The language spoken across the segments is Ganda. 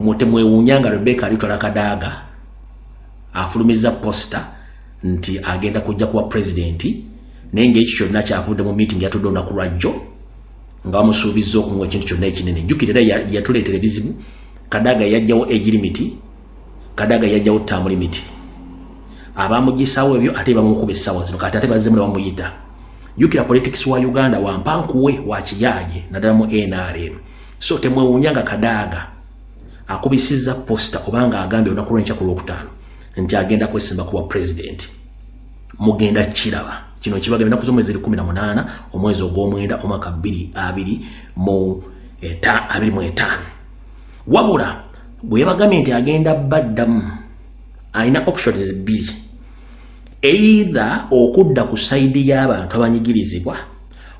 mutemwe unyanga Rebecca alitwala Kadaga afulumiza poster nti agenda kujja kuwa president nenge ekyo kyonna kyavudde mu meeting yatudonda ku lwajjo nga bamusuubiza okumuwa ekintu kyonna ekinene. Jjukira yatuleetera ebizibu. Kadaga yajjawo age limit, Kadaga yajjawo term limit. Abamugisawo ebyo ate bamukuba essawa zino kati ate bazze mule bamuyita. Jjukira politics wa Uganda wampankuwe wa kiyaje naddala mu NRM. So temwewuunyanga Kadaga akubisiza poster obanga agambye olunaku lw'enkya ku Lwokutaano nti agenda kwesimba kuba president. Mugenda kiraba kino kibaga ennaku z'omwezi 18 omwezi ogw'omwenda omwaka 2025. Wabula bwe yabagambye nti agenda baddamu alina options bbiri, either okudda ku side y'abantu abanyigirizibwa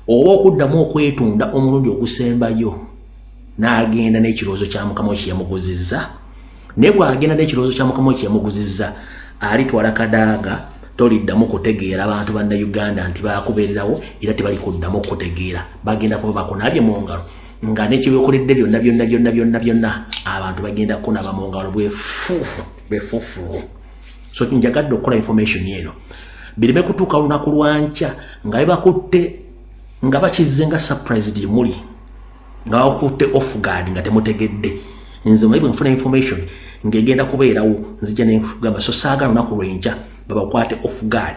oba okuddamu okwetunda omulundi ogusembayo n'agenda n'ekirowoozo kya Mukama kye yamuguzizza. Ne bw'agenda n'ekirowoozo kya Mukama kye yamuguzizza alitwala Kadaga toliddamu kutegeera abantu banna Uganda nti baakubeererawo era tebali kuddamu kutegeera bagenda kuba bakunabye mu ngalo nga n'ekibyokoledde byonna abantu bagenda kunaba mu ngalo bwefufu. So njagadde okukola information eno bireme kutuuka lunaku lwankya nga bebakutte nga bakizze nga surprised muli nga bakutte off guard nga temutegedde. Nze mwe nfuna information ngegenda kubeerawo nzija n'ekugamba so saagala lunaku lwenkya babakwate off guard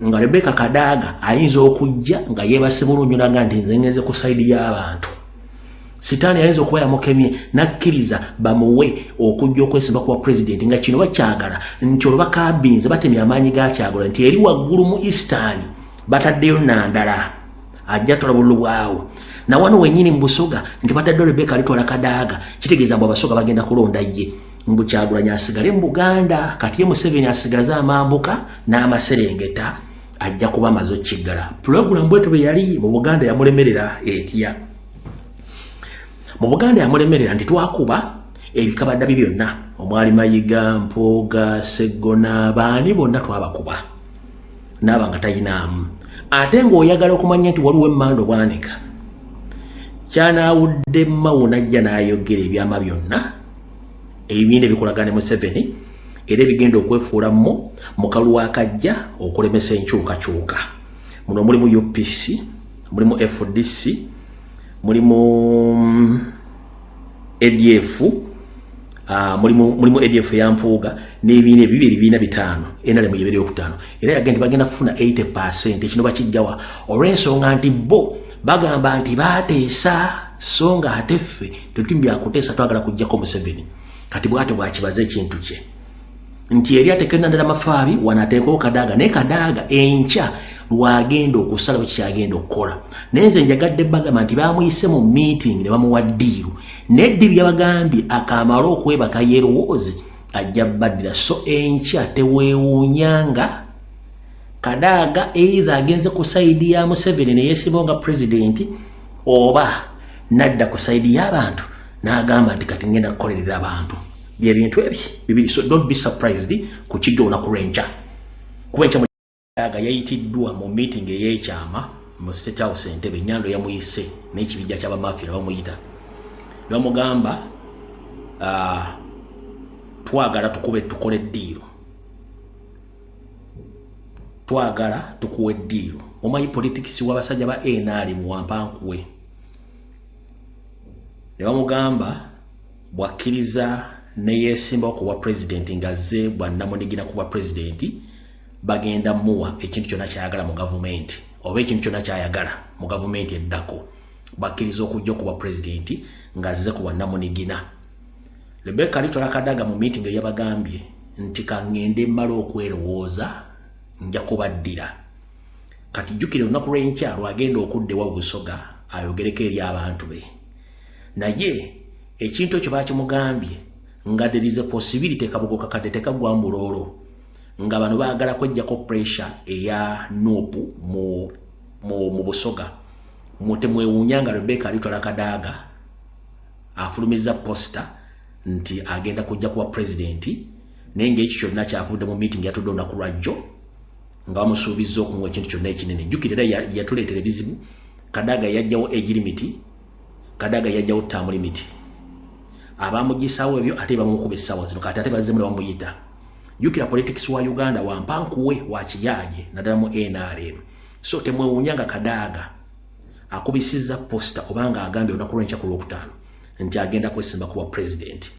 nga Rebecca Kadaga ayinza okujja nga yeebase bulungi nga nti nze ngenze ku side y'abantu. Sitaani ayinza okuba yamukemye nakkiriza bamuwe okujja okwesimba kuba president nga kino bakyagala nti olwo bakabinze batemye amaanyi gakyagala nti eri waggulu mu Eastern bataddeyo Nandala ajja tola bululu bwawo na wano wennyini mu Busoga nti bataddeyo Rebecca alitwala Kadaga kitegeeza mbu Abasoga bagenda kulonda ye mbu Kyagulanyi asigale mu Buganda kati ye Museveni asigalaza amambuka n'Amaserengeta ajja kuba amaze okiggala. Program bwetu bwe yali mu Buganda yamulemerera etya. Mu Buganda yamulemerera nti twakuba ebikabaddabi byonna omwali Mayiga, Mpuuga, Seggona baani bonna twabakuba n'aba nga tayinaamu. Ate ng'oyagala okumanya nti waliwo emmando bwanika kyanaawudde Mao najja n'ayogera ebyama byonna ebibindi ebikolagane Museveni era ebigenda okwefuulamu mu kalulu akajja okulemesa enkyukakyuka. Muno mulimu UPC, mulimu FDC, mulimu ADF, mulimu ADF ya Mpuuga n'ebibiina ebibiri biina bitaano NRM yebere okutaano era yagenda bagenda kufuna 80% kino bakijjawa olw'ensonga nti bo bagamba nti baateesa so nga ate ffe tetumbya kuteesa twagala kujjako Museveni. Kati bwate bwakibaza ekintu kye nti eri atekena ndala mafaabi wanateekao Kadaga ne Kadaga enkya lwagenda okusalawo kyagenda okukola. Nenze njagadde bagamba nti bamuyise mu meeting ne bamuwa ddiiru neddiiru yabagambye akamala okwebaka yerowooze ajja baddira. So enkya teweewuunyanga Kadaga either agenze ku saidi ya Museveni ne yeesibawo nga president oba nadda ku saidi y'abantu n'agamba nti kati ngenda kukolerera abantu. Bye bintu ebi bibiri. So don't be surprised ku kijja olunaku lw'enkya. Kuba enkya Kadaga yayitiddwa mu meeting ey'ekyama mu State House Entebbe. Nyando yamuyise n'ekibijja ky'abamafia bamuyita ne bamugamba twagala tukole ddiiro, twagala tukuwe ddiiro. Omanyi politics w'abasajja ba NRM wampankuwe ne bamugamba bwakkiriza ne yeesimba okuba president nga ze bwannamunigira kuba president bagenda muwa ekintu kyonna kyayagala mu gavumenti oba ekintu kyonna kyayagala mu gavumenti eddako bakkiriza okujja okuba president nga ze ku bwannamunigina. Rebecca alitwala Kadaga mu meeting eyabagambye nti kangende mmala okwerowooza nja kubaddira. Kati jjukire olunaku lw'enkya lwagenda okuddewa Busoga ayogereko eri abantu be naye ekintu ekyo bakimugambye nga there is a possibility kabugo kakadde tekagwa mulolo nga bano baagala kwejjako pressure eya Nuupu mu Busoga. Mutemwewuunyanga Rebecca alitwala Kadaga afulumiza poster nti agenda kujja kuba president nenge ekyo kyonna kyavudde mu meeting yatudde olunaku lwajjo nga bamusuubiza okumuwa ekintu kyonna ekinene. Jjukira era yatuleetera ebizibu. Kadaga yajjawo age limit, Kadaga yajjawo term limit. abamugisawo ebyo ate bamukuba essawa zino kati ate bazze muli bamuyita jukira politics wa Uganda wampankuwe wa kiyaje naddala mu NRM so temwewunyanga Kadaga akubisizza posta obanga agambye olunaku lw'enkya ku Lwokutaano nti agenda kwesimba kuba president